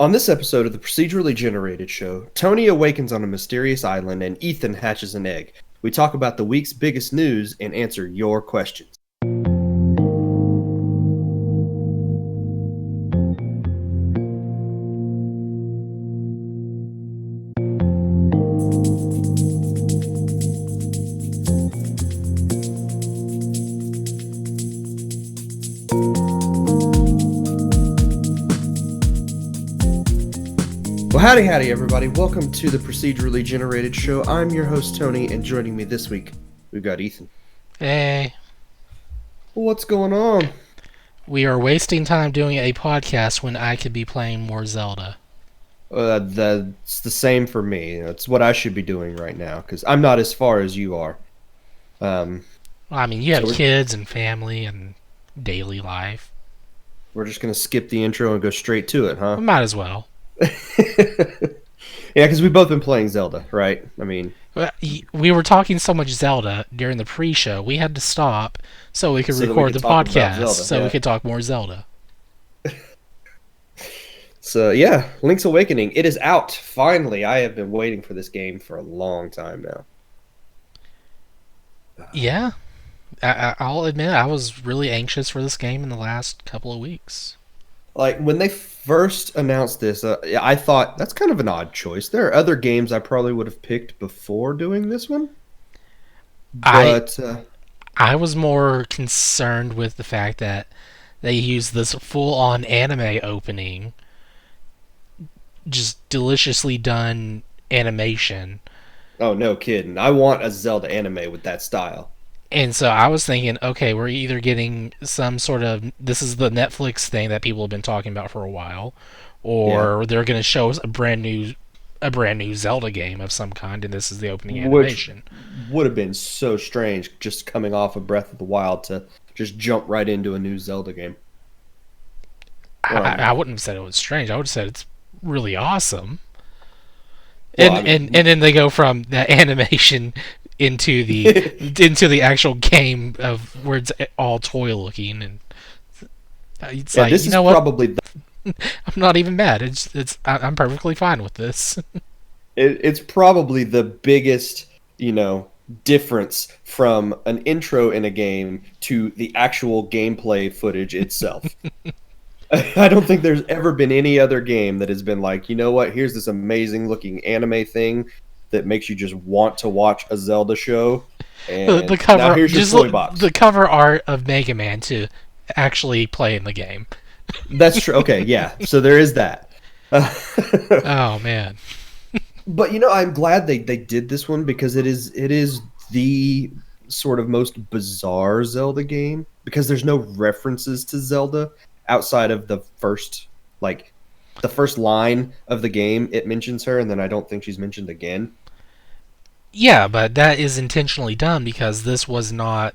On this episode of the Procedurally Generated Show, Tony awakens on a mysterious island and Ethan hatches an egg. We talk about the week's biggest news and answer your questions. Well, howdy, everybody. Welcome to the Procedurally Generated Show. I'm your host, Tony, and joining me this week, we've got Ethan. Hey. Well, what's going on? We are wasting time doing a podcast when I could be playing more Zelda. That's the same for me. That's what I should be doing right now, because I'm not as far as you are. I mean, you have kids and family and daily life. We're just going to skip the intro and go straight to it, huh? Might as well. Yeah, because we've both been playing Zelda, right? I mean, we were talking so much Zelda during the pre-show, we had to stop so we could record the podcast, so we could talk more Zelda. So, yeah, Link's Awakening. It is out, finally. I have been waiting for this game for a long time now. Yeah. I'll admit, I was really anxious for this game in the last couple of weeks. Like, when they first announced this, I thought, that's kind of an odd choice. There are other games I probably would have picked before doing this one. But I was more concerned with the fact that they used this full-on anime opening, just deliciously done animation. Oh, no kidding. I want a Zelda anime with that style. And so I was thinking, okay, we're either getting some sort of, this is the Netflix thing that people have been talking about for a while, or they're going to show us a brand new Zelda game of some kind, and this is the opening animation. Which would have been so strange, just coming off of Breath of the Wild to just jump right into a new Zelda game. I wouldn't have said it was strange. I would have said it's really awesome. Well, and then they go from that animation into the actual game of where it's all toy looking, and it's like, this you know is what? Probably I'm not even mad. I'm perfectly fine with this. It's probably the biggest, difference from an intro in a game to the actual gameplay footage itself. I don't think there's ever been any other game that has been like, you know what, here's this amazing looking anime thing that makes you just want to watch a Zelda show. And the cover, now here's your toy box. The cover art of Mega Man to actually play in the game. That's true. Okay, yeah. So there is that. Oh man. But I'm glad they did this one, because it is the sort of most bizarre Zelda game, because there's no references to Zelda outside of the first line of the game. It mentions her, and then I don't think she's mentioned again. Yeah, but that is intentionally done, because this was not.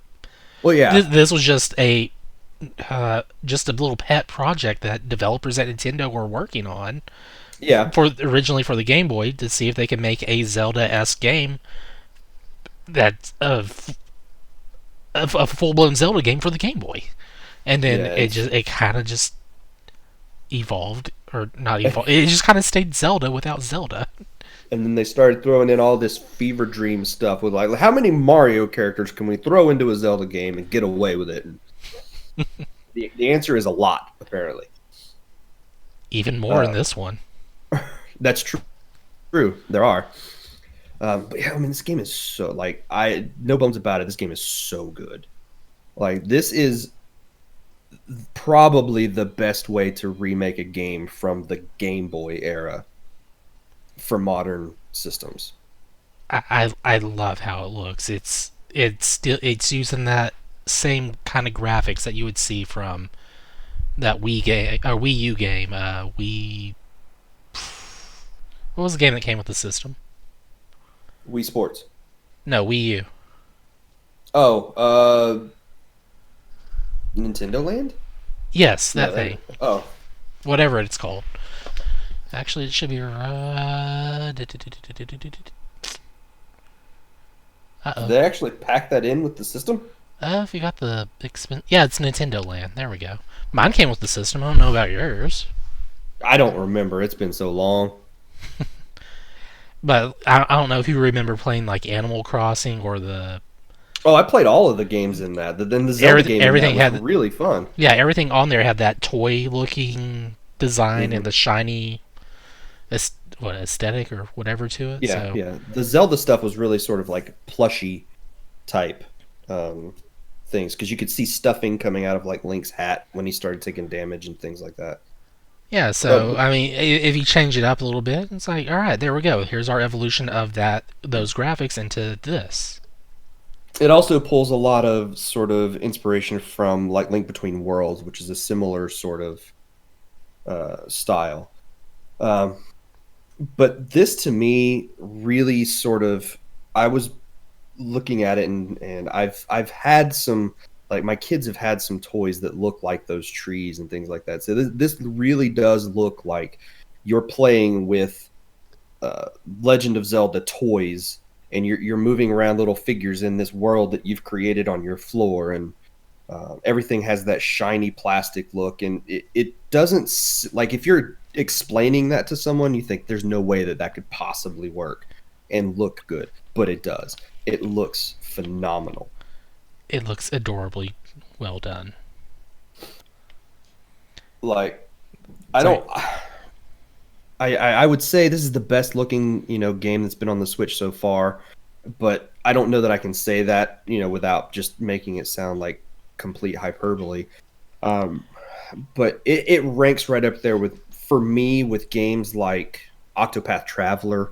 Well, yeah. This was just a little pet project that developers at Nintendo were working on. Yeah. Originally for the Game Boy, to see if they could make a Zelda-esque game that's a full-blown Zelda game for the Game Boy. And then it kind of just evolved, or not evolved. It just kind of stayed Zelda without Zelda. And then they started throwing in all this fever dream stuff with, like, how many Mario characters can we throw into a Zelda game and get away with it? The answer is a lot, apparently. Even more in this one. That's true. True, there are. But yeah, I mean, this game is so, no bones about it, this game is so good. Like, this is probably the best way to remake a game from the Game Boy era for modern systems. I love how it looks. It's using that same kind of graphics that you would see from that Wii game or Wii U game. What was the game that came with the system? Wii Sports. No, Wii U. Oh, Nintendo Land? Yes, that thing. Oh. Whatever it's called. Actually, it should be... Did they actually pack that in with the system? If you got the yeah, it's Nintendo Land. There we go. Mine came with the system. I don't know about yours. I don't remember. It's been so long. But I don't know if you remember playing like Animal Crossing or the Oh, I played all of the games in that. Then the Zelda game in that everything was had really fun. yeah, everything on there had that toy looking design and Hmm. the shiny what aesthetic or whatever to it. Yeah, So yeah. The Zelda stuff was really sort of like plushy type um, things because you could see stuffing coming out of like Link's hat when he started taking damage and things like that. yeah, so I mean, if you change it up a little bit, it's like, all right, there we go. Here's our evolution of those graphics into this. It also pulls a lot of sort of inspiration from like Link Between Worlds, which is a similar sort of style. Um, but this to me really sort of I was looking at it and I've had some like my kids have had some toys that look like those trees and things like that. So this really does look like you're playing with uh, Legend of Zelda toys, and you're moving around little figures in this world that you've created on your floor, and everything has that shiny plastic look, and it doesn't like if you're explaining that to someone, you think there's no way that that could possibly work and look good, but it does. It looks phenomenal. It looks adorably well done. Like I So don't. I would say this is the best looking game that's been on the Switch so far, but I don't know that I can say that without just making it sound like complete hyperbole. Um, but it ranks right up there with for me with games like Octopath Traveler,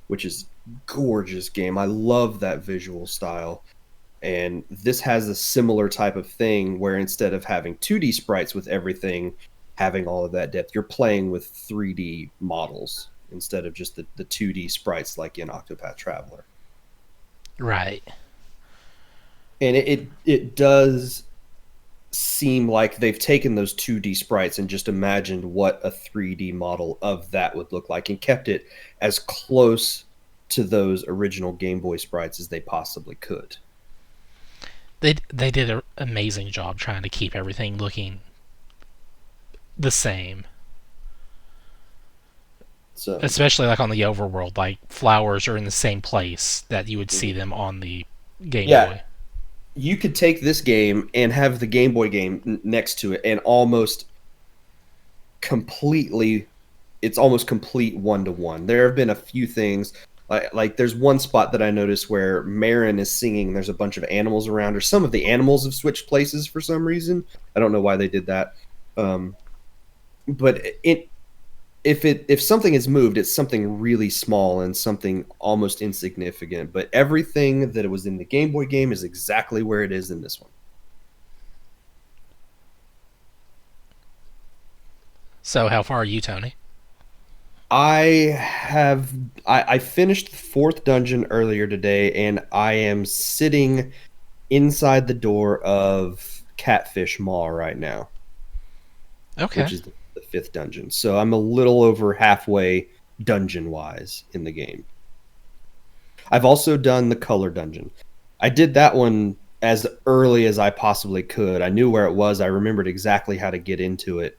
which is gorgeous game. I love that visual style. And this has a similar type of thing where instead of having 2D sprites with everything having all of that depth, you're playing with 3D models instead of just the 2D sprites like in Octopath Traveler. right, And it does seem like they've taken those 2D sprites and just imagined what a 3D model of that would look like and kept it as close to those original Game Boy sprites as they possibly could. they did an amazing job trying to keep everything looking the same. So, Especially like on the overworld, like flowers are in the same place that you would see them on the Game yeah, Boy. you could take this game and have the Game Boy game next to it and almost completely it's almost complete one to one. There have been a few things like there's one spot that I noticed where Marin is singing. There's a bunch of animals around, or some of the animals have switched places for some reason. I don't know why they did that. Um, but if something is moved, it's something really small and something almost insignificant. But everything that it was in the Game Boy game is exactly where it is in this one. So how far are you, Tony? I have I finished the fourth dungeon earlier today, and I am sitting inside the door of Catfish Maw right now, which Okay. is the fifth dungeon. So I'm a little over halfway dungeon wise in the game. I've also done the color dungeon. I did that one as early as I possibly could. I knew where it was. I remembered exactly how to get into it.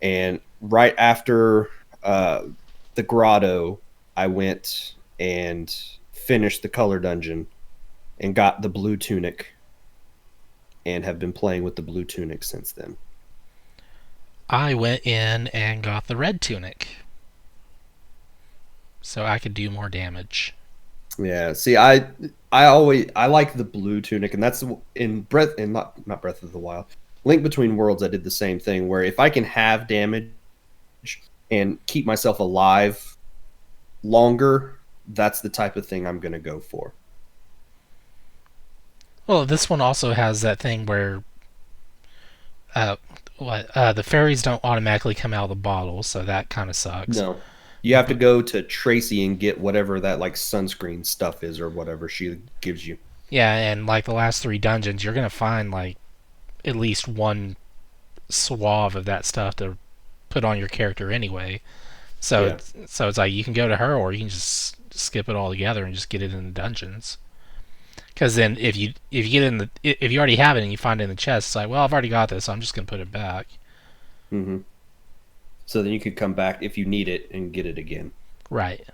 And right after the grotto, I went and finished the color dungeon and got the blue tunic and have been playing with the blue tunic since then. I went in and got the red tunic so I could do more damage. Yeah, see, I like the blue tunic, and that's in Breath and not Breath of the Wild. Link Between Worlds, I did the same thing where if I can have damage and keep myself alive longer, that's the type of thing I'm going to go for. Well, this one also has that thing where uh, the fairies don't automatically come out of the bottle, so that kind of sucks. No. You have to But go to Tracy and get whatever that like sunscreen stuff is or whatever she gives you. yeah, and like the last three dungeons, you're gonna find like at least one suave of that stuff to put on your character anyway. So Yeah. it's like you can go to her, or you can just skip it all together and just get it in the dungeons. Because then if you get in the if you already have it and you find it in the chest, it's like, well, I've already got this, so I'm just gonna put it back. Hmm. So then you could come back if you need it and get it again. Right.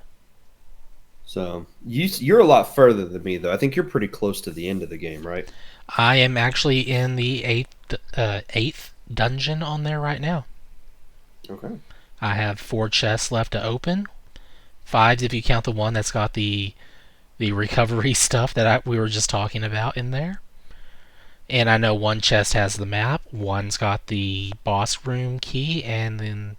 So you're a lot further than me, though. I think you're pretty close to the end of the game, right? I am actually in the eighth dungeon on there right now. Okay. I have 4 chests left to open. 5 if you count the one that's got the recovery stuff that we were just talking about in there. And I know one chest has the map, one's got the boss room key, and then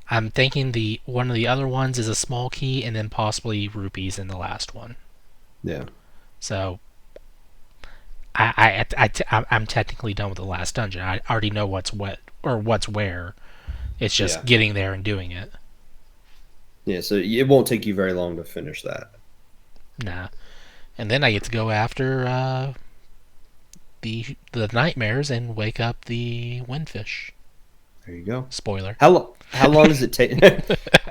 I'm thinking the one of the other ones is a small key, and then possibly rupees in the last one. Yeah. So I'm technically done with the last dungeon. I already know what's what or what's where. It's just Yeah. getting there and doing it. Yeah. So it won't take you very long to finish that. Nah. And then I get to go after the nightmares and wake up the windfish. There you go. Spoiler. How long does it take?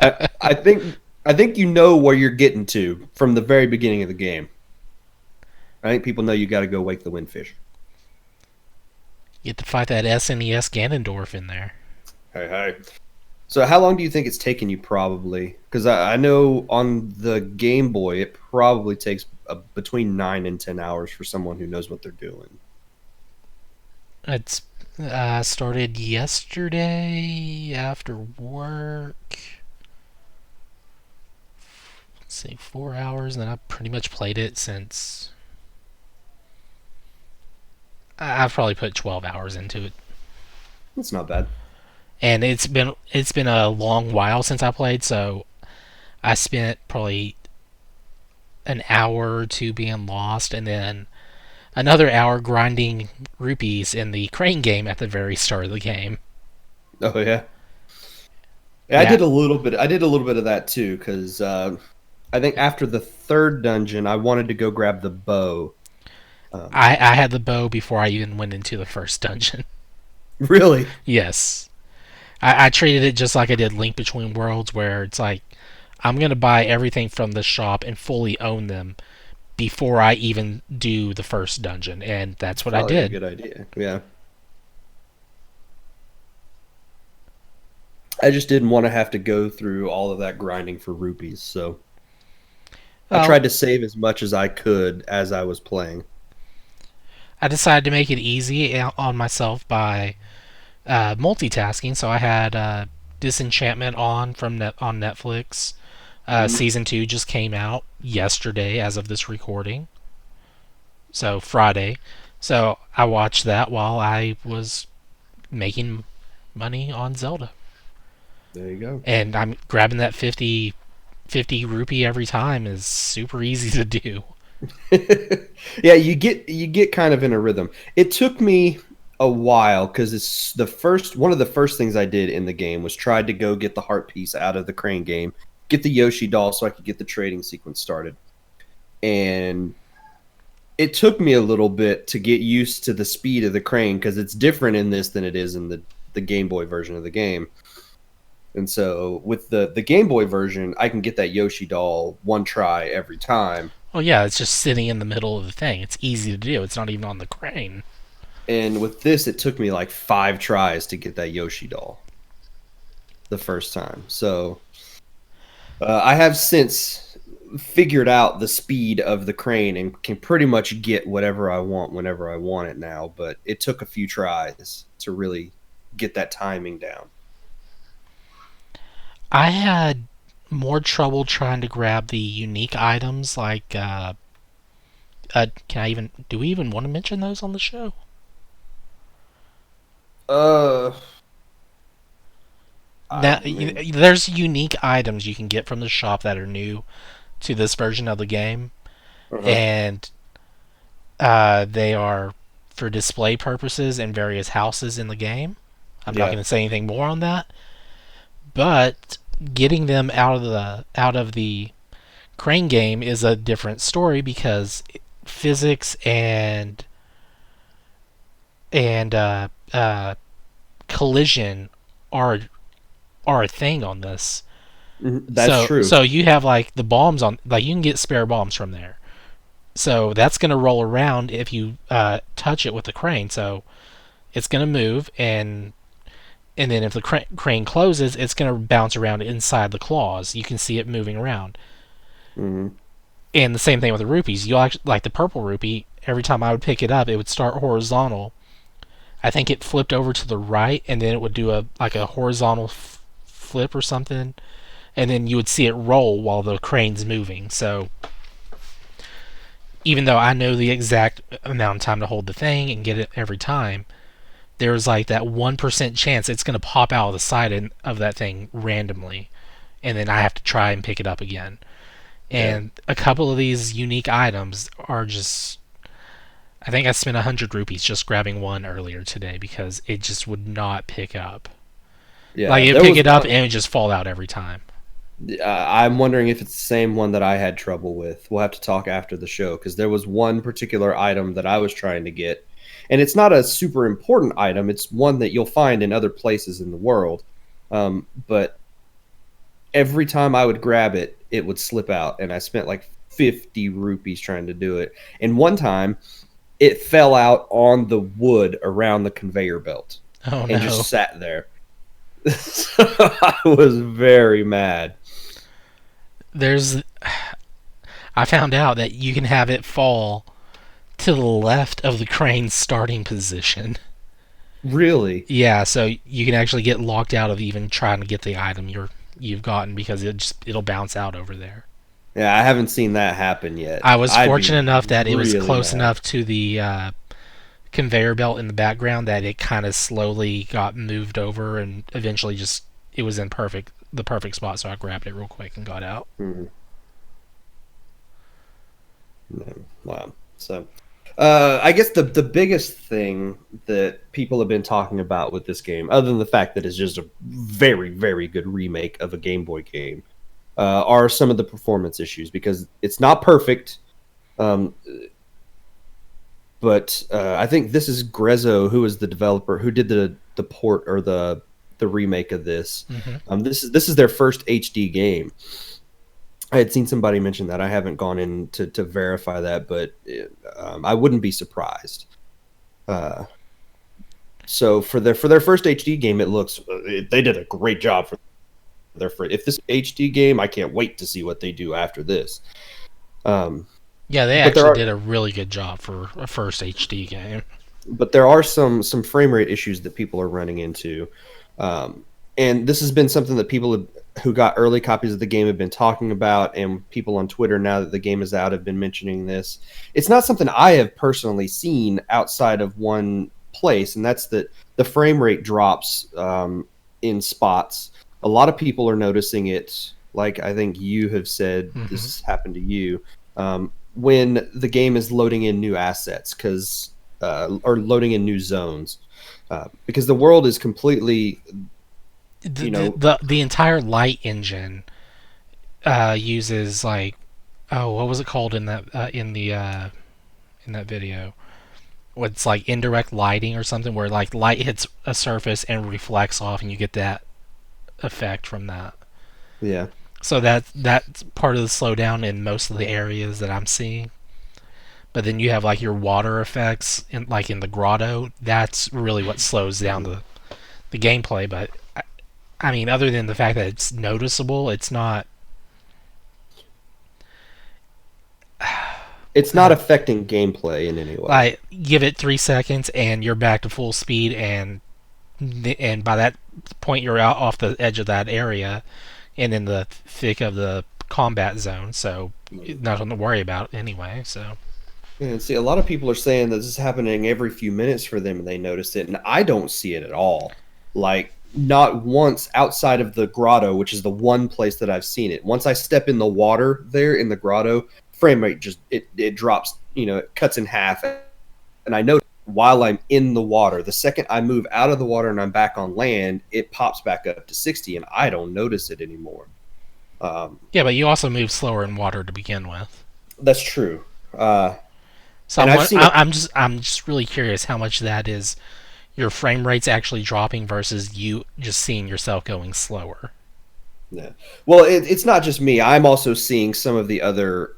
I think you know where you're getting to from the very beginning of the game. I think people know you got to go wake the windfish. You get to fight that SNES Ganondorf in there. Hey, hey. So how long do you think it's taken you probably? Because I know on the Game Boy it probably takes between 9 and 10 hours for someone who knows what they're doing. It's started yesterday after work. Let's see, 4 hours, and then I've pretty much played it since. I've probably put 12 hours into it, That's not bad. and it's been a long while since I played, so I spent probably an hour or two being lost, and then another hour grinding rupees in the crane game at the very start of the game. Oh yeah. Yeah, I Yeah, did a little bit. I did a little bit of that too because I think after the third dungeon, I wanted to go grab the bow. I had the bow before I even went into the first dungeon. Really? Yes. I treated it just like I did Link Between Worlds, where it's like, I'm going to buy everything from the shop and fully own them before I even do the first dungeon. And that's what I Probably a did. good idea. Yeah. I just didn't want to have to go through all of that grinding for rupees, so I Well, tried to save as much as I could as I was playing. I decided to make it easy on myself by multitasking. So I had Disenchantment on on Netflix. Mhm. Season 2 just came out yesterday as of this recording. So Friday. So I watched that while I was making money on Zelda. There you go. And I'm grabbing that 50 rupee every time is super easy to do. Yeah, you get kind of in a rhythm. It took me a while because it's the first one of the first things I did in the game was tried to go get the heart piece out of the crane game, get the Yoshi doll so I could get the trading sequence started. And it took me a little bit to get used to the speed of the crane because it's different in this than it is in the Game Boy version of the game. And so with the Game Boy version, I can get that Yoshi doll one try every time. Well, yeah, it's just sitting in the middle of the thing. It's easy to do. It's not even on the crane. And with this, it took me like 5 tries to get that Yoshi doll the first time. So I have since figured out the speed of the crane and can pretty much get whatever I want whenever I want it now. But it took a few tries to really get that timing down. I had more trouble trying to grab the unique items like can I even do we even want to mention those on the show? Uh, I Now, mean, there's unique items you can get from the shop that are new to this version of the game, uh-huh. and they are for display purposes in various houses in the game. I'm not going Yeah. to say anything more on that, but getting them out of the crane game is a different story because physics and collision are are a thing on this. That's So true. so you have like the bombs on, like you can get spare bombs from there. So that's going to roll around if you touch it with the crane. So it's going to move, and And then if the crane closes, it's going to bounce around inside the claws. You can see it moving around. Mm-hmm. And the same thing with the rupees. You actually, like the purple rupee, every time I would pick it up, it would start horizontal. I think it flipped over to the right, and then it would do a horizontal flip or something, and then you would see it roll while the crane's moving. So even though I know the exact amount of time to hold the thing and get it every time, there's like that 1% chance it's going to pop out of the side of that thing randomly, and then I have to try and pick it up again. Yeah. And a couple of these unique items are just. I think I spent 100 rupees just grabbing one earlier today because it just would not pick up. Like, Yeah. it would There pick was it up and one. it would just fall out every time. I'm wondering if it's the same one that I had trouble with. We'll have to talk after the show because there was one particular item that I was trying to get, and it's not a super important item. It's one that you'll find in other places in the world, but every time I would grab it, it would slip out, and I spent like 50 rupees trying to do it. And one time, it fell out on the wood around the conveyor belt Oh and no. just sat there. So I was very mad. There's. I found out that you can have it fall to the left of the crane's starting position. Really? Yeah, so you can actually get locked out of even trying to get the item you've gotten because it'll bounce out over there. Yeah, I haven't seen that happen yet. I was I'd be fortunate enough that it was really close mad. enough to the conveyor belt in the background that it kind of slowly got moved over and eventually just it was in the perfect spot, so I grabbed it real quick and got out. Mhm. No. Wow. So, I guess the biggest thing that people have been talking about with this game, other than the fact that it's just a very, very good remake of a Game Boy game, are some of the performance issues because it's not perfect. Um, but I think this is Grezzo, who is the developer who did the port or the remake of this. Mm-hmm. This is their first HD game. I had seen somebody mention that. I haven't gone in to verify that, but I wouldn't be surprised. Uh, so for their first HD game, it looks they did a great job for their first. If this HD game, I can't wait to see what they do after this. Um, Yeah, they but there actually are did a really good job for a first HD game. some frame rate issues that people are running into, and this has been something that who got early copies of the game have been talking about, and people on Twitter now that the game is out have been mentioning this. It's not something I have personally seen outside of one place, and that's that the frame rate drops in spots. A lot of people are noticing it. Like I think you have said, this Mm-hmm. has happened to you when the game is loading in new assets because or loading in new zones because the world is completely, you know, The entire light engine uses like what was it called in that in that video? What's like indirect lighting or something where like light hits a surface and reflects off and you get that effect from that. yeah, So that's part of the slowdown in most of the areas that I'm seeing. But then you have like your water effects in like in the grotto. That's really what slows down the gameplay. But I mean, other than the fact that it's noticeable, it's not. it's not affecting gameplay in any way. Like give it 3 seconds and you're back to full speed, and by that point you're out off the edge of that area and in the thick of the combat zone. So nothing to worry about anyway. So And see, a lot of people are saying that this is happening every few minutes for them, and they notice it, and I don't see it at all. Like not once outside of the grotto, which is the one place that I've seen it. Once I step in the water there in the grotto, frame rate just it drops. It cuts in half, and I know while I'm in the water, the second I move out of the water and I'm back on land, it pops back up to 60, and I don't notice it anymore. yeah, but you also move slower in water to begin with. That's true. So And I've seen a I'm just really curious how much that is your frame rate's actually dropping versus you just seeing yourself going slower. Yeah. Well, it's not just me. I'm also seeing some of the other,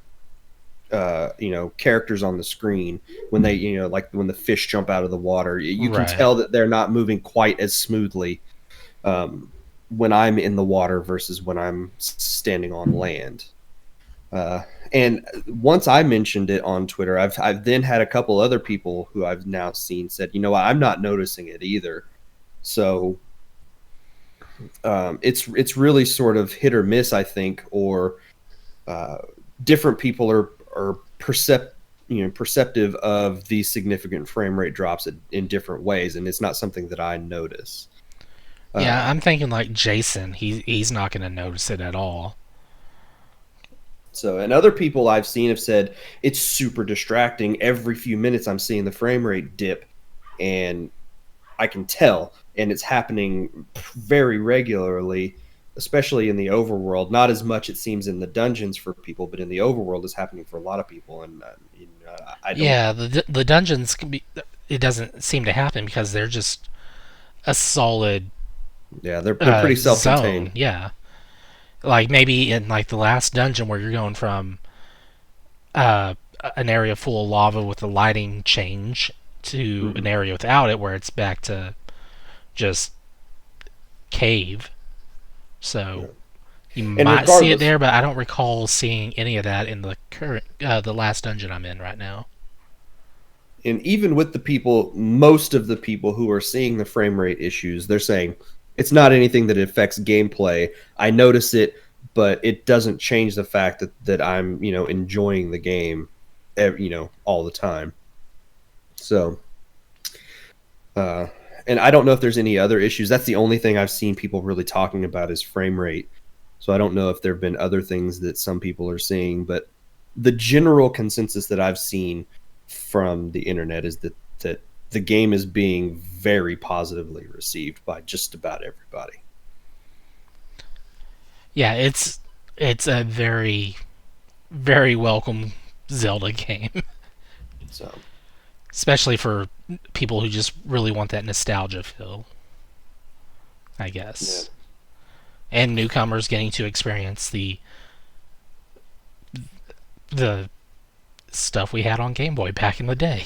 characters on the screen when they, like when the fish jump out of the water. You can Right. tell that they're not moving quite as smoothly. when I'm in the water versus when I'm standing on land. And once I mentioned it on Twitter, I've then had a couple other people who I've now seen said, you know, I'm not noticing it either. So it's really sort of hit or miss, I think, or uh, different people are perceptive of these significant frame rate drops in different ways, and it's not something that I notice. Yeah, Uh, I'm thinking like Jason. He's not going to notice it at all. so, and other people I've seen have said it's super distracting. Every few minutes, I'm seeing the frame rate dip, and I can tell, and it's happening very regularly, especially in the overworld. Not as much, it seems, in the dungeons for people, but in the overworld, it's happening for a lot of people. And I don't. Yeah, the dungeons can be. It doesn't seem to happen because they're just a solid Yeah, they're pretty zone. self-contained. Yeah, like maybe in like the last dungeon where you're going from uh, an area full of lava with the lighting change to an Hmm. area without it, where it's back to just cave. So Yeah. you And might see it regardless, there, but I don't recall seeing any of that in the current, the last dungeon I'm in right now. and even with the people, most of the people who are seeing the frame rate issues, they're saying it's not anything that affects gameplay. I notice it, but it doesn't change the fact that I'm enjoying the game, all the time. So, uh, and I don't know if there's any other issues. That's the only thing I've seen people really talking about is frame rate. So I don't know if there have been other things that some people are seeing, but the general consensus that I've seen from the internet is that the game is being very positively received by just about everybody. Yeah, it's a very welcome Zelda game, So especially for people who just really want that nostalgia feel, I yeah, guess. And newcomers getting to experience the stuff we had on Game Boy back in the day.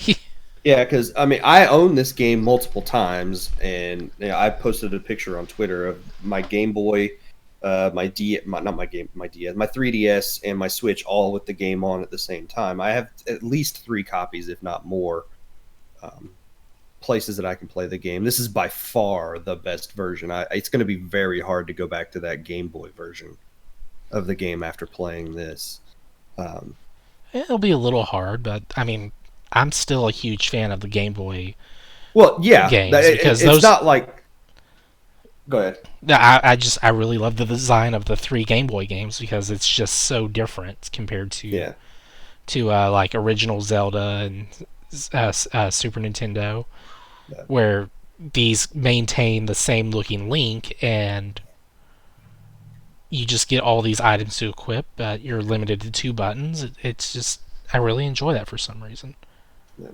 yeah, because I mean I own this game multiple times, and I posted a picture on Twitter of my Game Boy, not my game, my DS, my 3DS, and my Switch all with the game on at the same time. I have at least three copies, if not more, um, places that I can play the game. This is by far the best version. It's going to be very hard to go back to that Game Boy version of the game after playing this. Um, It'll be a little hard, but I mean, I'm still a huge fan of the Game Boy well, yeah, games because it's those. not like. Go ahead. I really love the design of the three Game Boy games because it's just so different compared Yeah, to like original Zelda and Super Nintendo, yeah. where these maintain the same looking Link, and you just get all these items to equip, but you're limited to two buttons. It's just I really enjoy that for some reason. Yeah.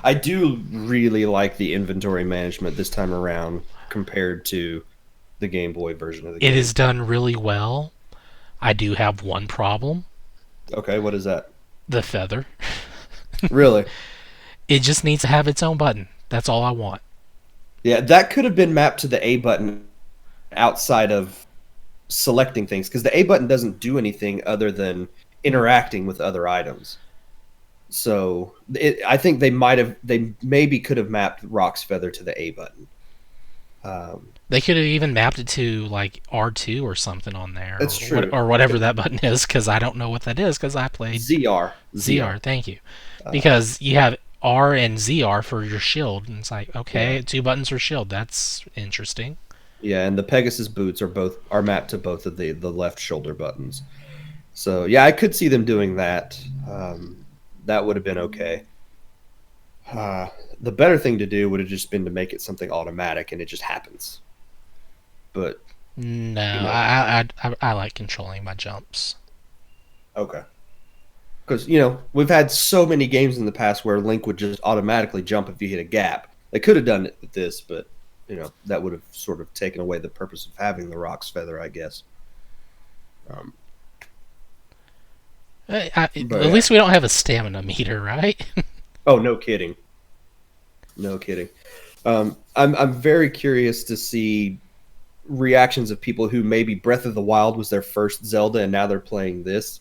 I do really like the inventory management this time around compared to the Game Boy version of the It game. is done really well. I do have one problem: Okay, what is that? the feather. Really? It just needs to have its own button. That's all I want. Yeah, that could have been mapped to the A button outside of selecting things because the A button doesn't do anything other than interacting with other items. So I think they maybe could have mapped Rock's Feather to the A button. Um, They could have even mapped it to like R2 or something on there, that's true. or whatever that button is, because I don't know what that is because I played ZR, ZR. ZR. Thank you, Uh, because you have R and ZR for your shield, and it's like yeah, okay, two buttons for shield. That's interesting. yeah, and the Pegasus boots are mapped to both of the left shoulder buttons. So yeah, I could see them doing that. That would have been okay. Uh, the better thing to do would have just been to make it something automatic and it just happens. But No, you know, I like controlling my jumps. okay. Because we've had so many games in the past where Link would just automatically jump if you hit a gap. They could have done it with this, but that would have sort of taken away the purpose of having the Rock's Feather, I guess. Um, At but yeah. least we don't have a stamina meter, right? Oh, no kidding. No kidding. I'm very curious to see. reactions of people who maybe Breath of the Wild was their first Zelda and now they're playing this,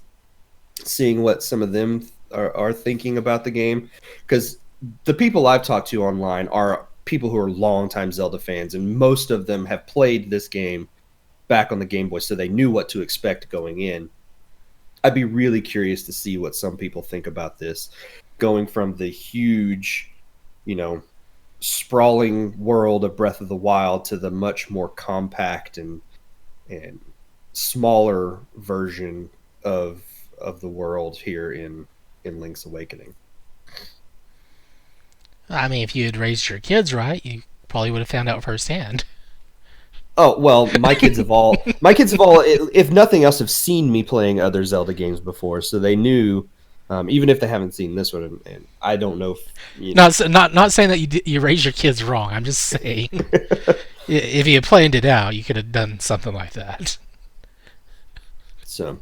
seeing what some of them are thinking about the game. Because the people I've talked to online are people who are longtime Zelda fans, and most of them have played this game back on the Game Boy, so they knew what to expect going in. I'd be really curious to see what some people think about this, going from the huge, you know, sprawling world of Breath of the Wild to the much more compact and smaller version of the world here in Link's Awakening. I mean, if you had raised your kids right, you probably would have found out firsthand. Oh well, if nothing else, have seen me playing other Zelda games before, so they knew. Even if they haven't seen this one, and I don't know if Not saying that you raised your kids wrong. I'm just saying if you had planned it out, you could have done something like that. So,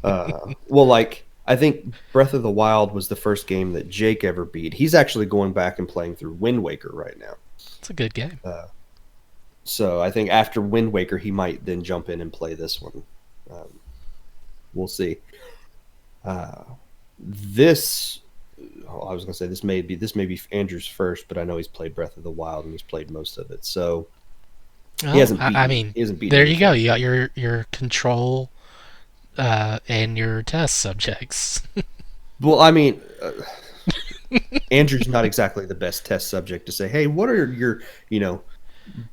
well, like I think Breath of the Wild was the first game that Jake ever beat. He's actually going back and playing through Wind Waker right now. It's a good game. So I think after Wind Waker, he might then jump in and play this one. We'll see. This, I was going to say this may be Andrew's first, but I know he's played Breath of the Wild and he's played most of it. So Well, he hasn't. he hasn't beaten. There you go. You got your control and your test subjects. Well, I mean, Andrew's not exactly the best test subject to say, "Hey, what are your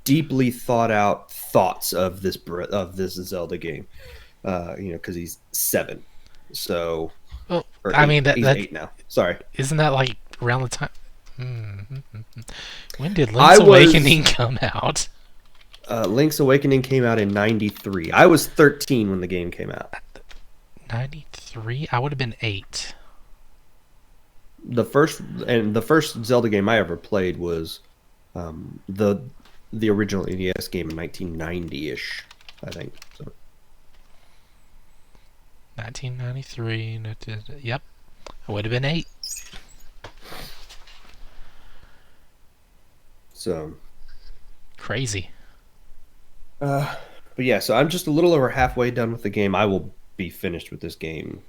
deeply thought out thoughts of this Zelda game?" Because he's 7, so. Well, I mean he's 8 now. Sorry, isn't that like around the time? When did Link's Awakening come out? Link's Awakening came out in '93. I was 13 when the game came out. 93? I would have been 8. The first Zelda game I ever played was the original NES game in 1990-ish, I think. So. 1993. Yep, I would have been 8. So crazy. But yeah, so I'm just a little over halfway done with the game. I will be finished with this game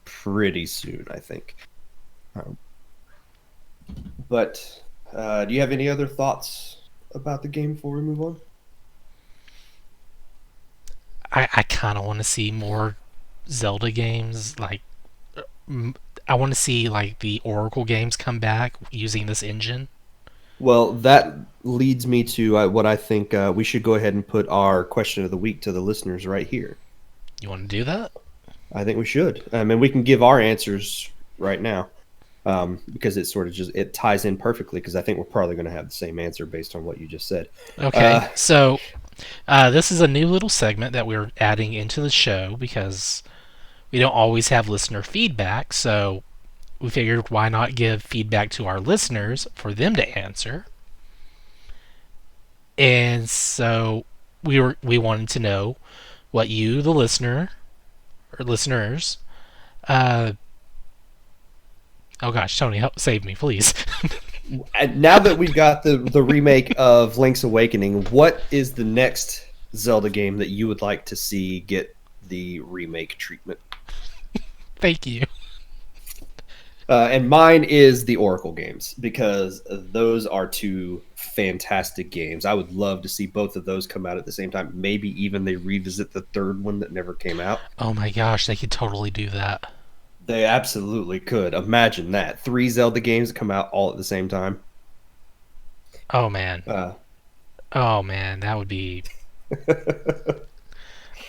pretty soon, I think. But do you have any other thoughts about the game before we move on? I kind of want to see more Zelda games. Like, I want to see like the Oracle games come back using this engine. Well, that leads me to what I think we should go ahead and put our question of the week to the listeners right here. You want to do that? I think we should. And we can give our answers right now because it sort of it ties in perfectly because I think we're probably going to have the same answer based on what you just said. Okay, so this is a new little segment that we're adding into the show because we don't always have listener feedback, so we figured why not give feedback to our listeners for them to answer. And so we wanted to know what you, the listener, or listeners, oh gosh, Tony, help save me, please. And now that we've got the remake of Link's Awakening, what is the next Zelda game that you would like to see get the remake treatment? Thank you. And mine is the Oracle games because those are 2 fantastic games. I would love to see both of those come out at the same time. Maybe even they revisit the 3rd one that never came out. Oh my gosh, they could totally do that. They absolutely could. Imagine that. 3 Zelda games come out all at the same time. Oh man. That would be...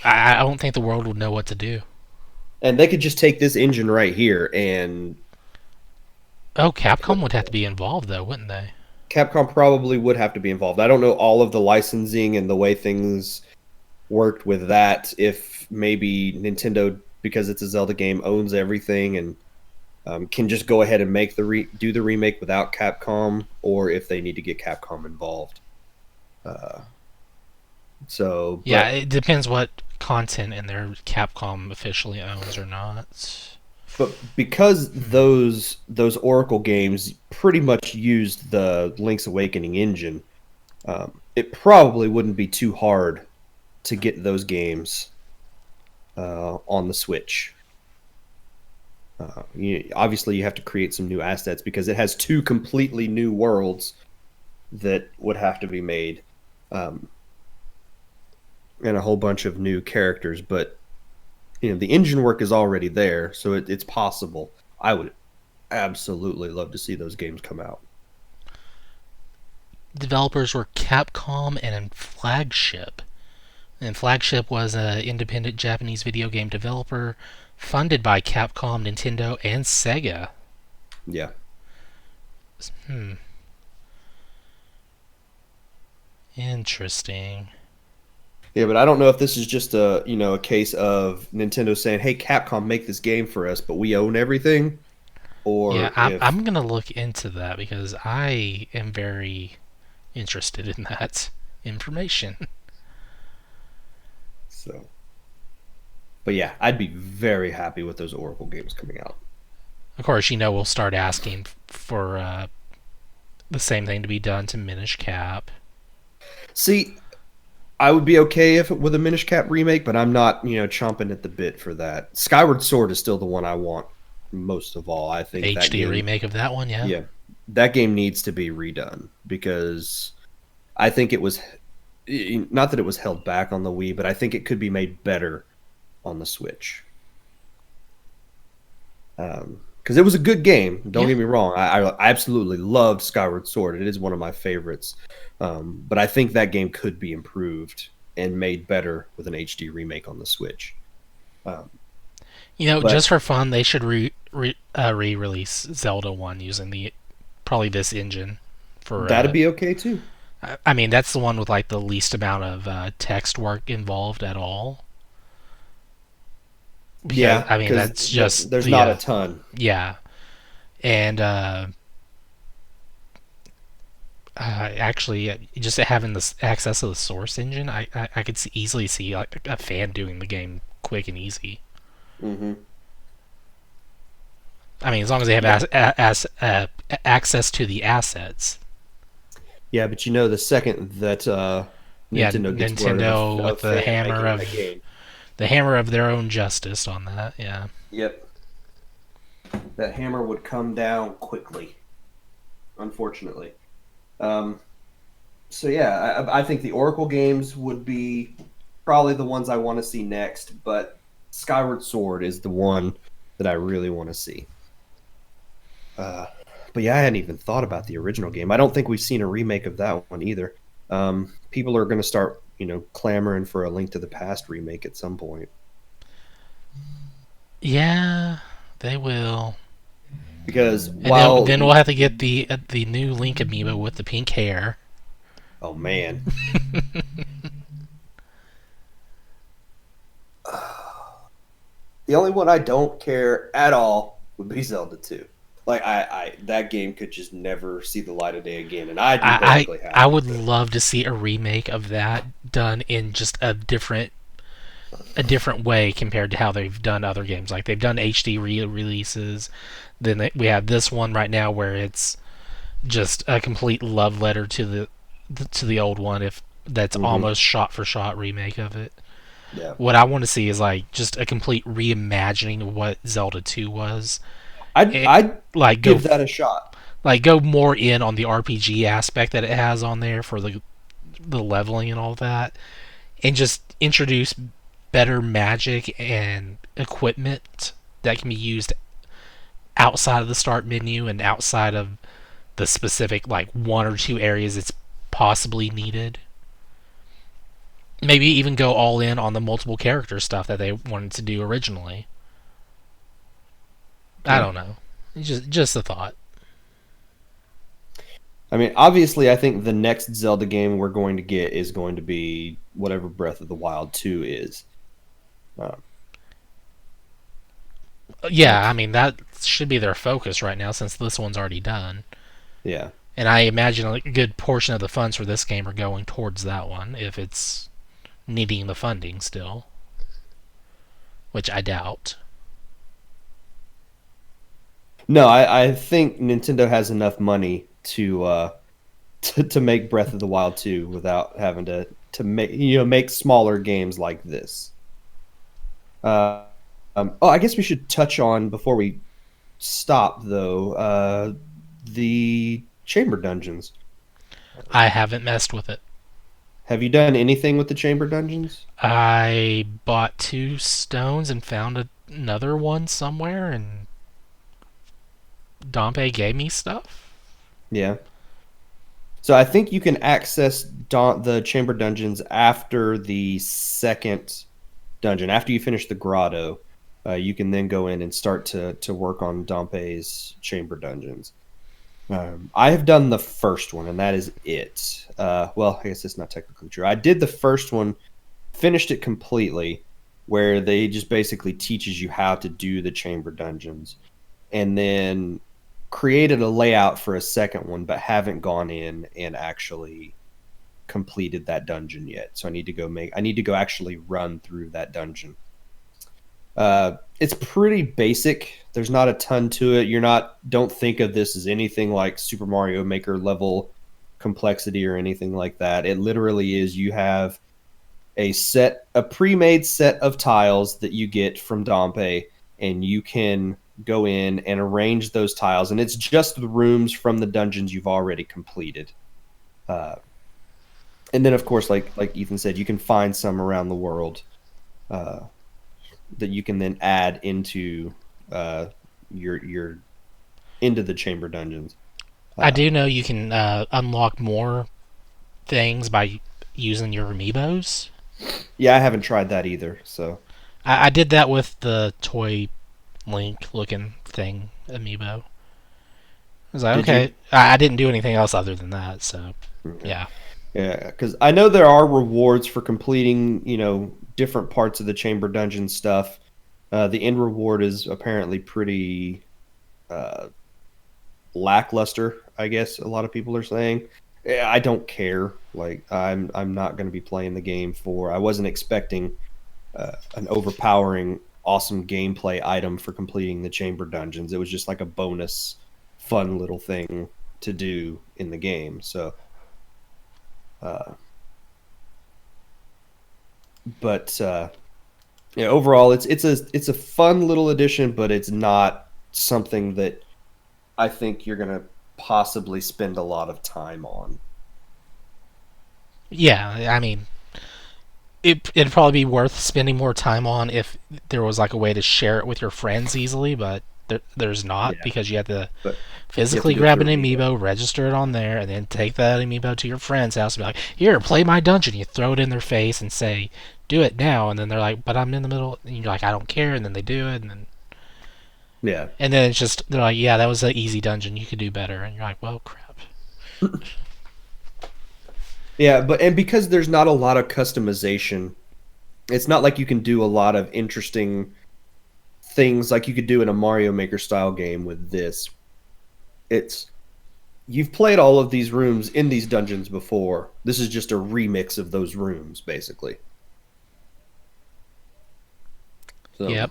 I don't think the world would know what to do. And they could just take this engine right here and... Oh, Capcom would have to be involved, though, wouldn't they? Capcom probably would have to be involved. I don't know all of the licensing and the way things worked with that. If maybe Nintendo, because it's a Zelda game, owns everything and can just go ahead and make do the remake without Capcom, or if they need to get Capcom involved. Yeah, it depends what content in their Capcom officially owns or not. But because those Oracle games pretty much used the Link's Awakening engine, It probably wouldn't be too hard to get those games on the Switch. Obviously, you have to create some new assets because it has two completely new worlds that would have to be made, um, and a whole bunch of new characters. But the engine work is already there, so it's possible. I would absolutely love to see those games come out. Developers were Capcom and Flagship. And Flagship was an independent Japanese video game developer funded by Capcom, Nintendo, and Sega. Yeah. Hmm. Interesting. Yeah, but I don't know if this is just a case of Nintendo saying, "Hey, Capcom, make this game for us, but we own everything," Yeah, or I'm if gonna look into that because I am very interested in that information. so. But yeah, I'd be very happy with those Oracle games coming out. Of course, we'll start asking for the same thing to be done to Minish Cap. See, I would be okay if it with a Minish Cap remake, but I'm not, chomping at the bit for that. Skyward Sword is still the one I want most of all. I think that HD game, remake of that one, yeah. yeah, that game needs to be redone because I think it was not that it was held back on the Wii, but I think it could be made better on the Switch. Because it was a good game. Don't Yeah. get me wrong. I absolutely loved Skyward Sword. It is one of my favorites. But I think that game could be improved and made better with an HD remake on the Switch. Um, Just but for fun, they should re-release Zelda 1 using the probably this engine for that'd be okay too. I mean, that's the one with like the least amount of text work involved at all. Because Yeah, I mean, because that's just there's not a ton. yeah, and actually, just having this access to the source engine, I could easily see like a fan doing the game quick and easy. Hmm. I mean, as long as they have Yeah, access to the assets. yeah, but the second that Yeah, Nintendo gets word of Nintendo a with the fan hammer making that of game, their own justice on that. Yeah. yep, that hammer would come down quickly. Unfortunately. Um, so yeah, I think the Oracle games would be probably the ones I want to see next, but Skyward Sword is the one that I really want to see. Uh, but yeah, I hadn't even thought about the original game. I don't think we've seen a remake of that one either. People are going to start, clamoring for a Link to the Past remake at some point Yeah, they will. because And then while we'll have to get the new Link amiibo with the pink hair. oh man, the only one I don't care at all would be Zelda 2. Like I that game could just never see the light of day again, and I'd be perfectly I happy would with it. love to see a remake of that done in just a different way compared to how they've done other games. Like they've done HD releases. Then we have this one right now where it's just a complete love letter to the old one. If that's Hmm. almost shot for shot remake of it. Yeah, What I want to see is like just a complete reimagining of what Zelda 2 was. It, I'd like go give that a shot. go more in on the RPG aspect that it has on there for the leveling and all that, and just introduce better magic and equipment that can be used outside of the start menu and outside of the specific like one or two areas it's possibly needed. Maybe even go all in on the multiple character stuff that they wanted to do originally. I Okay. don't know. It's just a thought. I mean, obviously, I think the next Zelda game we're going to get is going to be whatever Breath of the Wild 2 is. Uh, Yeah, I like, mean that should be their focus right now since this one's already done. yeah. And I imagine a good portion of the funds for this game are going towards that one if it's needing the funding still, which I doubt. No, I think Nintendo has enough money to make Breath of the Wild 2 without having to make smaller games like this. I guess we should touch on before we stop though the chamber dungeons. I haven't messed with it. Have you done anything with the chamber dungeons? I bought 2 stones and found another one somewhere, and Dompe gave me stuff. Yeah. So I think you can access the chamber dungeons after the second dungeon. After you finish the grotto, you can then go in and start to work on Dompe's chamber dungeons. I have done the first one, and that is it. Well, I guess it's not technically true. I did the first one, finished it completely, where they just basically teaches you how to do the chamber dungeons, and then created a layout for a second one, but haven't gone in and actually completed that dungeon yet. So I need to go actually run through that dungeon. It's pretty basic. There's not a ton to it. Don't think of this as anything like Super Mario Maker level complexity or anything like that. It literally is, you have a pre-made set of tiles that you get from Dompe, and you can go in and arrange those tiles, and it's just the rooms from the dungeons you've already completed. And then, of course, like Ethan said, you can find some around the world that you can then add into your into the chamber dungeons. I do know you can unlock more things by using your amiibos. Yeah, I haven't tried that either. So I did that with the toy Link looking thing amiibo. I was like, okay. I didn't do anything else other than that. So yeah. Yeah, because I know there are rewards for completing, different parts of the chamber dungeon stuff. The end reward is apparently pretty lackluster, I guess a lot of people are saying. I don't care. Like, I'm not going to be playing the game for. I wasn't expecting an overpowering, awesome gameplay item for completing the chamber dungeons. It was just like a bonus, fun little thing to do in the game. So. But overall, it's a fun little addition, but it's not something that I think you're gonna possibly spend a lot of time on. Yeah, I mean, it'd probably be worth spending more time on if there was like a way to share it with your friends easily, but there's not, because you have to physically grab an amiibo, register it on there, and then take that amiibo to your friend's house and be like, here, play my dungeon. You throw it in their face and say, do it now, and then they're like, but I'm in the middle, and you're like, I don't care, and then they do it, and then and then it's just, they're like, yeah, that was an easy dungeon, you could do better, and you're like, well, crap. Yeah, and because there's not a lot of customization, it's not like you can do a lot of interesting things like you could do in a Mario Maker style game with this. You've played all of these rooms in these dungeons before. This is just a remix of those rooms, basically. So, yep.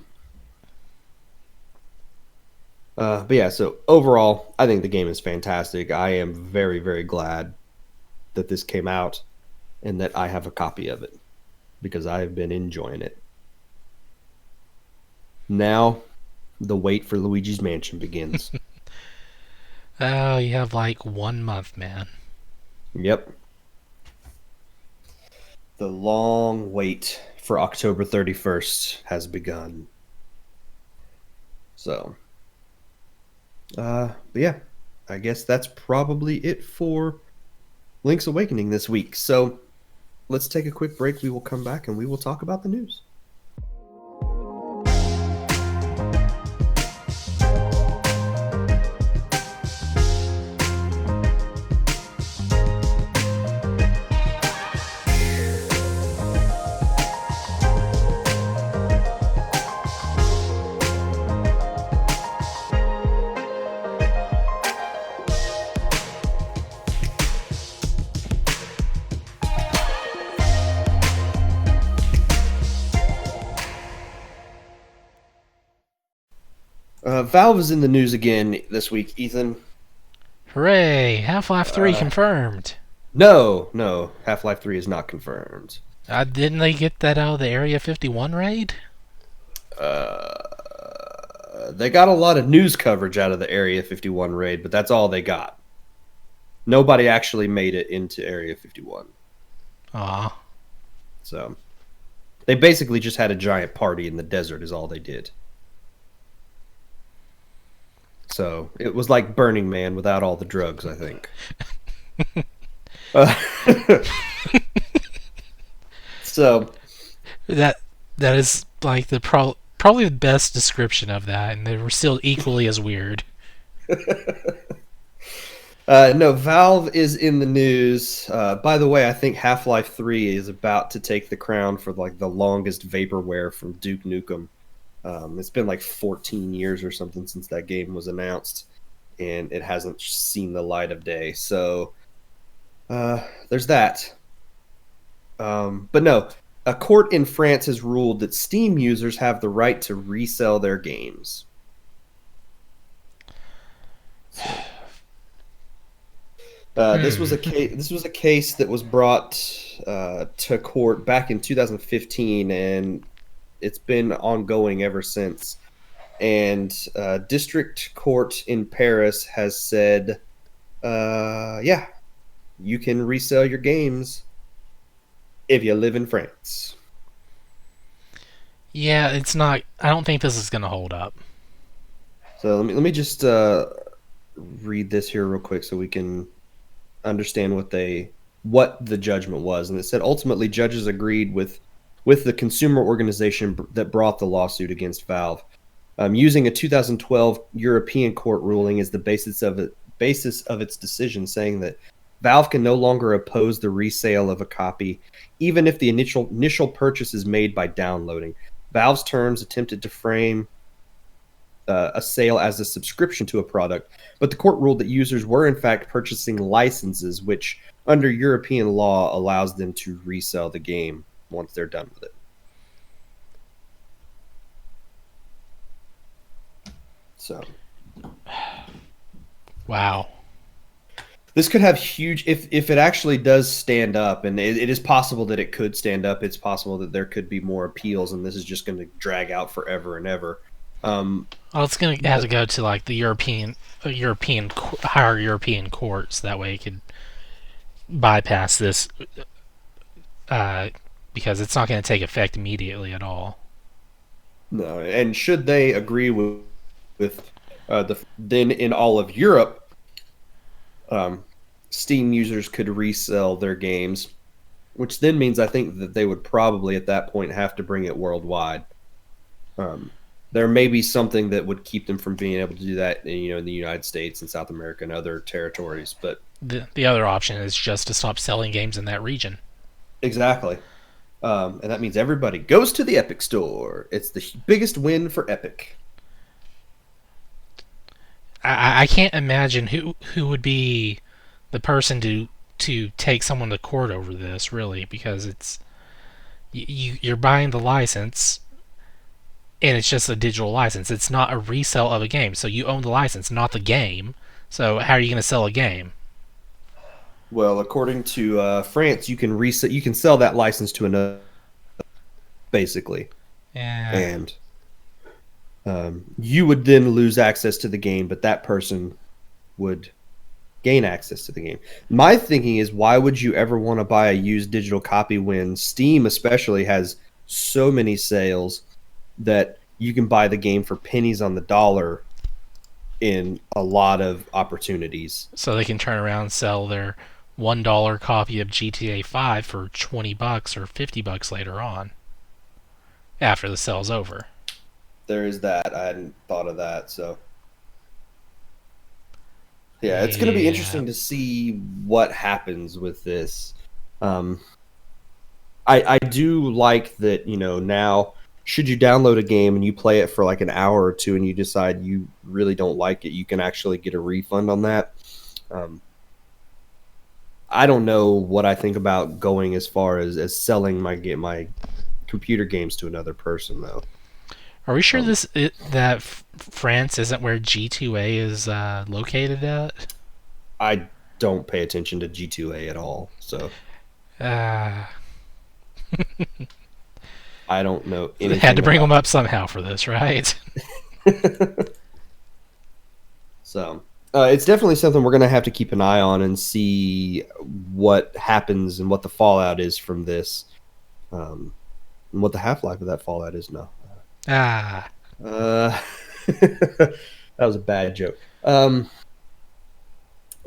But yeah, so overall, I think the game is fantastic. I am very, very glad that this came out and that I have a copy of it because I have been enjoying it. Now, the wait for Luigi's Mansion begins. Oh, you have like 1 month, man. Yep. The long wait for October 31st has begun. So, but yeah, I guess that's probably it for Link's Awakening this week. So, let's take a quick break. We will come back and we will talk about the news. Valve is in the news again this week, Ethan. Hooray! Half-Life 3 Uh, confirmed. no, Half-Life 3 is not confirmed. Didn't they get that out of the Area 51 raid? They got a lot of news coverage out of the Area 51 raid, but that's all they got. Nobody actually made it into Area 51. Aw. So they basically just had a giant party in the desert is all they did. So it was like Burning Man without all the drugs, I think. uh, so That that is like the probably the best description of that, and they were still equally as weird. no, Valve is in the news. By the way, I think Half-Life 3 is about to take the crown for like the longest vaporware from Duke Nukem. It's been like 14 years or something since that game was announced, and it hasn't seen the light of day. So there's that. But no, a court in France has ruled that Steam users have the right to resell their games. So, this was a case. This was a case that was brought to court back in 2015, and it's been ongoing ever since. And district court in Paris has said, yeah, you can resell your games if you live in France. Yeah, it's not. I don't think this is going to hold up. So let me just read this here real quick so we can understand what the judgment was. And it said ultimately judges agreed with the consumer organization that brought the lawsuit against Valve, using a 2012 European court ruling as the basis of its decision, saying that Valve can no longer oppose the resale of a copy, even if the initial purchase is made by downloading. Valve's terms attempted to frame a sale as a subscription to a product, but the court ruled that users were in fact purchasing licenses, which under European law allows them to resell the game once they're done with it. So, wow. This could have huge if it actually does stand up, and it is possible that it could stand up. It's possible that there could be more appeals, and this is just going to drag out forever and ever. Well, it's going to have to go to like the higher European courts. That way, it could bypass this because it's not going to take effect immediately at all. No, and should they agree with then in all of Europe, Steam users could resell their games, which then means I think that they would probably at that point have to bring it worldwide. There may be something that would keep them from being able to do that, in the United States and South America and other territories. But the other option is just to stop selling games in that region. Exactly. And that means everybody goes to the Epic Store. It's the biggest win for Epic. I can't imagine who would be the person to take someone to court over this, really, because it's you're buying the license, and it's just a digital license. It's not a resale of a game, so you own the license, not the game. So how are you going to sell a game? Well, according to France, you can sell that license to another, basically, Yeah. and you would then lose access to the game, but that person would gain access to the game. My thinking is, why would you ever want to buy a used digital copy when Steam especially has so many sales that you can buy the game for pennies on the dollar in a lot of opportunities. So they can turn around and sell their $1 copy of GTA 5 for $20 or $50 later on, after the sale's over. There is that. I hadn't thought of that. So yeah, it's going to be interesting to see what happens with this. I do like that, now should you download a game and you play it for like an hour or two and you decide you really don't like it, you can actually get a refund on that. I don't know what I think about going as far as selling my computer games to another person, though. Are we sure that France isn't where G2A is located at? I don't pay attention to G2A at all, so Uh, I don't know had to anything bring them about up somehow for this, right? it. So it's definitely something we're going to have to keep an eye on and see what happens and what the fallout is from this, and what the half-life of that fallout is now. Ah. That was a bad joke.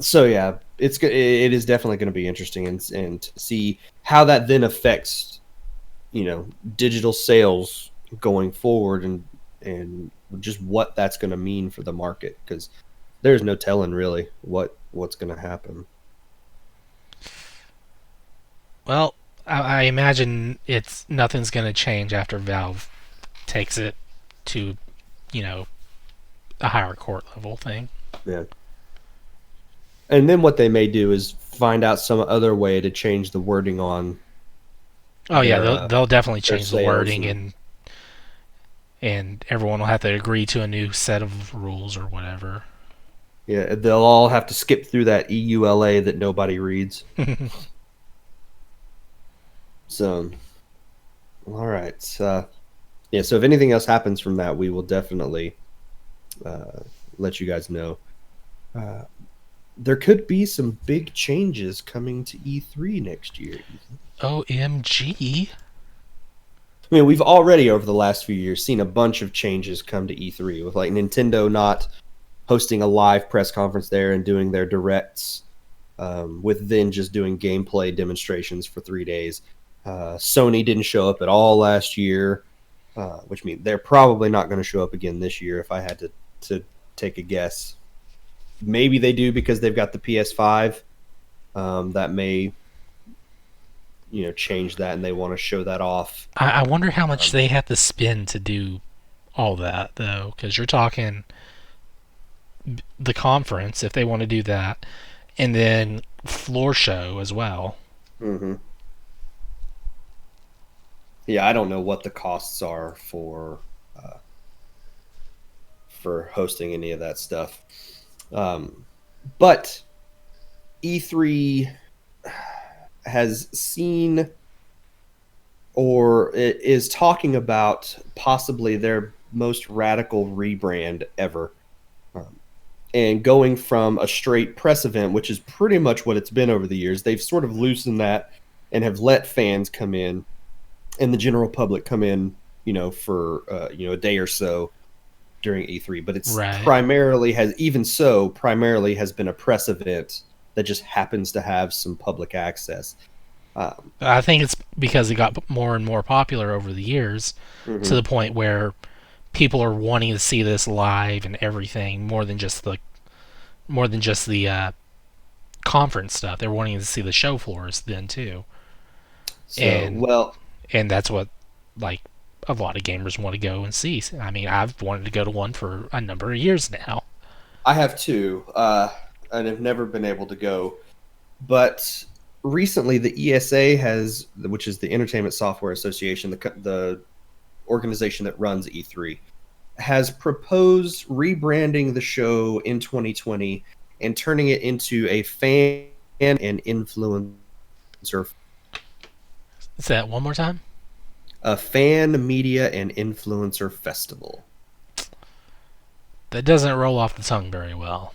So yeah, it is definitely going to be interesting and to see how that then affects, digital sales going forward and just what that's going to mean for the market, because there's no telling really what's going to happen. Well, I imagine nothing's going to change after Valve takes it to, you know, a higher court level thing. Yeah. And then what they may do is find out some other way to change the wording on Oh yeah, their they'll definitely their change the sales wording, and everyone will have to agree to a new set of rules or whatever. yeah, they'll all have to skip through that EULA that nobody reads. So, all right. Yeah, so if anything else happens from that, we will definitely let you guys know. Uh, there could be some big changes coming to E3 next year. OMG. I mean, we've already over the last few years seen a bunch of changes come to E3 with like Nintendo not hosting a live press conference there and doing their directs, with then just doing gameplay demonstrations for 3 days. Sony didn't show up at all last year, which means they're probably not going to show up again this year if I had to take a guess. Maybe they do because they've got the PS5. That may change that and they want to show that off. I wonder how much they have to spend to do all that, though, because you're talking the conference, if they want to do that, and then floor show as well. Mm-hmm. Yeah, I don't know what the costs are for hosting any of that stuff. But E3 has seen or is talking about possibly their most radical rebrand ever. And going from a straight press event, which is pretty much what it's been over the years, they've sort of loosened that and have let fans come in and the general public come in, for a day or so during E3. But it's Right. primarily has been a press event that just happens to have some public access. I think it's because it got more and more popular over the years, Mm-hmm. to the point where people are wanting to see this live and everything more than just the conference stuff. They're wanting to see the show floors then too. So, and well, and that's what, like, a lot of gamers want to go and see. I mean, I've wanted to go to one for a number of years now. I have two, and have never been able to go. But recently, the ESA which is the Entertainment Software Association, the organization that runs E3, has proposed rebranding the show in 2020 and turning it into a fan and influencer. Say that one more time. A fan, media, and influencer festival. That doesn't roll off the tongue very well.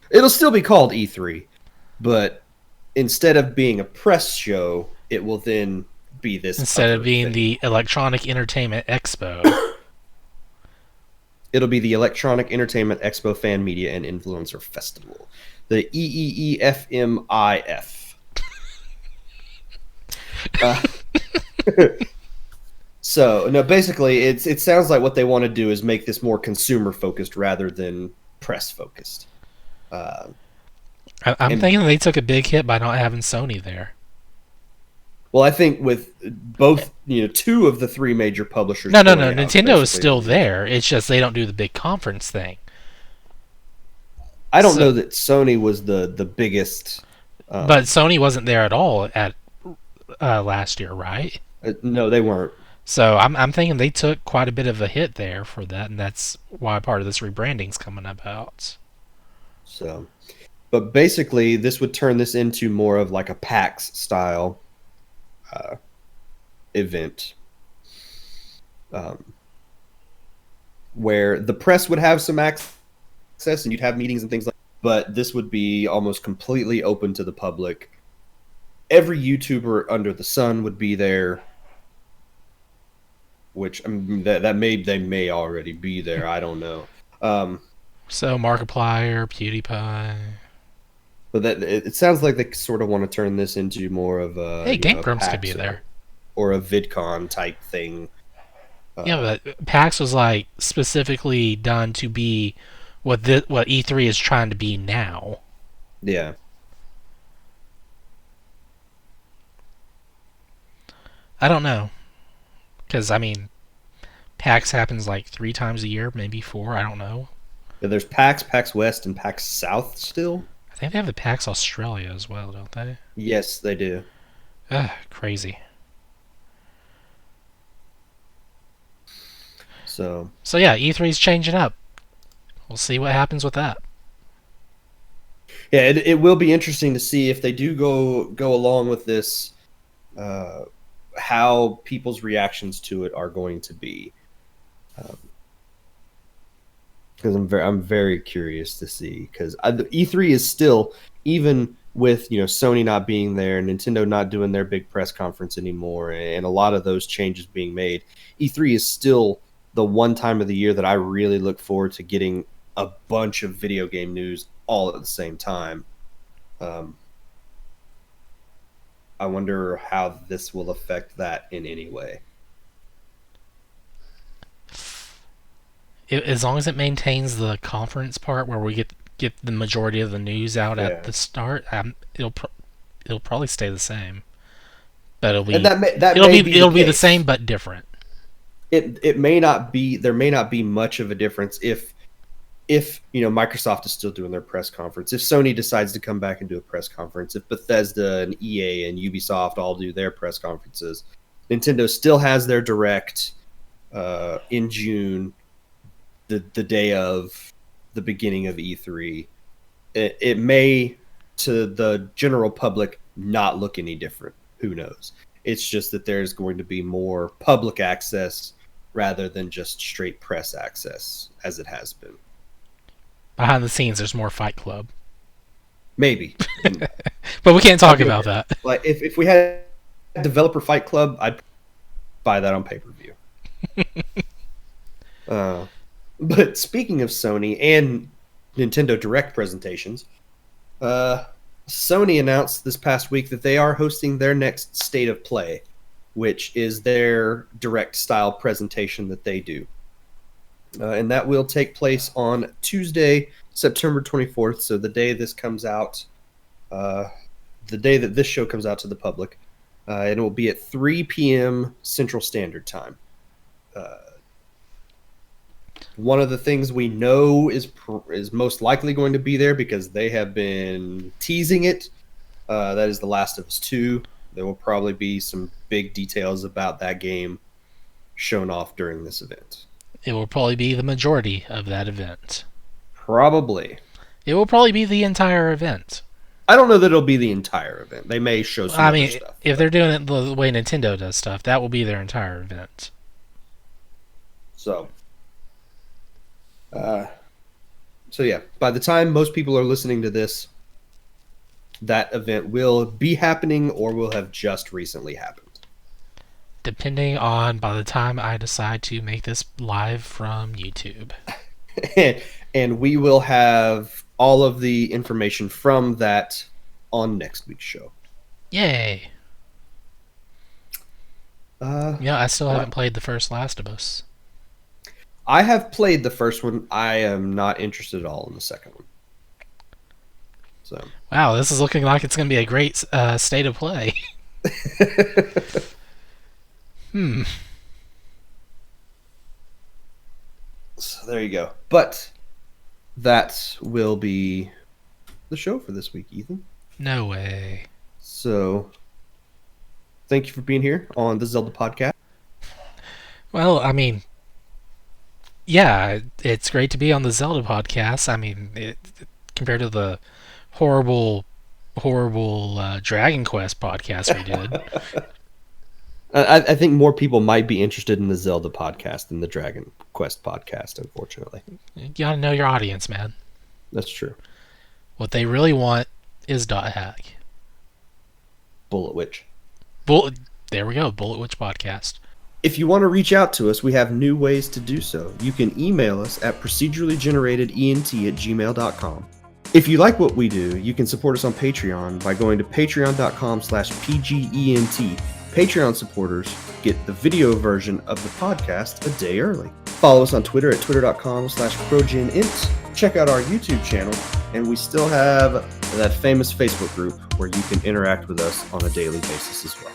It'll still be called E3, but instead of being a press show, it will then be this. Instead of being thing. the Electronic Entertainment Expo. It'll be the Electronic Entertainment Expo Fan Media and Influencer Festival. The EEEFMIF. So, no, basically, it sounds like what they want to do is make this more consumer-focused rather than press-focused. I'm thinking they took a big hit by not having Sony there. Well, I think with both, two of the three major publishers. No. Nintendo is still there. It's just they don't do the big conference thing. I don't know that Sony was the biggest. But Sony wasn't there at all at last year, right? No, they weren't. So I'm thinking they took quite a bit of a hit there for that, and that's why part of this rebranding's coming about. So, But basically, this would turn this into more of like a PAX style uh, event, um, where the press would have some access and you'd have meetings and things like that. But this would be almost completely open to the public. Every YouTuber under the sun would be there, which I mean, they may already be there. I don't know. Um, So Markiplier, PewDiePie. but it sounds like they sort of want to turn this into more of a Hey, Game a Grumps could be PAX there. or a VidCon type thing. Yeah, but PAX was like specifically done to be what what E3 is trying to be now. Yeah. I don't know, because I mean, PAX happens like 3 times a year, maybe 4. I don't know. Yeah, there's PAX, PAX West, and PAX South still. I think they have the PAX Australia as well, don't they? Yes, they do. Ugh, crazy. So So yeah, E3's changing up. We'll see what happens with that. yeah, it will be interesting to see if they do go along with this, uh, how people's reactions to it are going to be. Because I'm very curious to see, because E3 is still, even with Sony not being there, Nintendo not doing their big press conference anymore, and a lot of those changes being made, E3 is still the one time of the year that I really look forward to getting a bunch of video game news all at the same time. Um, I wonder how this will affect that in any way. As long as it maintains the conference part where we get the majority of the news out at Yeah, the start, it'll probably stay the same. But it'll and be that may be the it'll be the case. same but different. It may not be, there may not be much of a difference if Microsoft is still doing their press conference, if Sony decides to come back and do a press conference, if Bethesda and EA and Ubisoft all do their press conferences, Nintendo still has their direct in June, the day of the beginning of E3. It may, to the general public, not look any different. Who knows? It's just that there's going to be more public access rather than just straight press access as it has been. Behind the scenes, there's more Fight Club, Maybe. And but we can't I'd talk be about okay. that. Like if we had Developer Fight Club, I'd buy that on pay-per-view. But speaking of Sony and Nintendo Direct presentations, uh, Sony announced this past week that they are hosting their next State of Play, which is their direct style presentation that they do. And that will take place on Tuesday, September 24th. So the day this comes out, uh, the day that this show comes out to the public, and it will be at 3 p.m. Central Standard Time. Uh, One of the things we know is most likely going to be there because they have been teasing it. That is The Last of Us 2. There will probably be some big details about that game shown off during this event. It will probably be the majority of that event. Probably. It will probably be the entire event. I don't know that it'll be the entire event. They may show some I other mean, stuff. if they're doing it the way Nintendo does stuff, that will be their entire event. So, uh, so yeah, by the time most people are listening to this, that event will be happening or will have just recently happened. Depending on by the time I decide to make this live from YouTube. And we will have all of the information from that on next week's show. Yay! I still Right. haven't played the first Last of Us. I have played the first one. I am not interested at all in the second one. So, Wow, this is looking like it's going to be a great state of play. So there you go. But that will be the show for this week, Ethan. No way. So thank you for being here on the Zelda podcast. Well, I mean, yeah, it's great to be on the Zelda podcast. I mean, compared to the horrible Dragon Quest podcast we did. I think more people might be interested in the Zelda podcast than the Dragon Quest podcast, unfortunately. You gotta know your audience, man. That's true. What they really want is Dot Hack. Bullet Witch. There we go, Bullet Witch podcast. If you want to reach out to us, we have new ways to do so. You can email us at procedurallygeneratedent@gmail.com. If you like what we do, you can support us on Patreon by going to patreon.com/pgent. Patreon supporters get the video version of the podcast a day early. Follow us on Twitter at twitter.com/progenint. Check out our YouTube channel, and we still have that famous Facebook group where you can interact with us on a daily basis as well.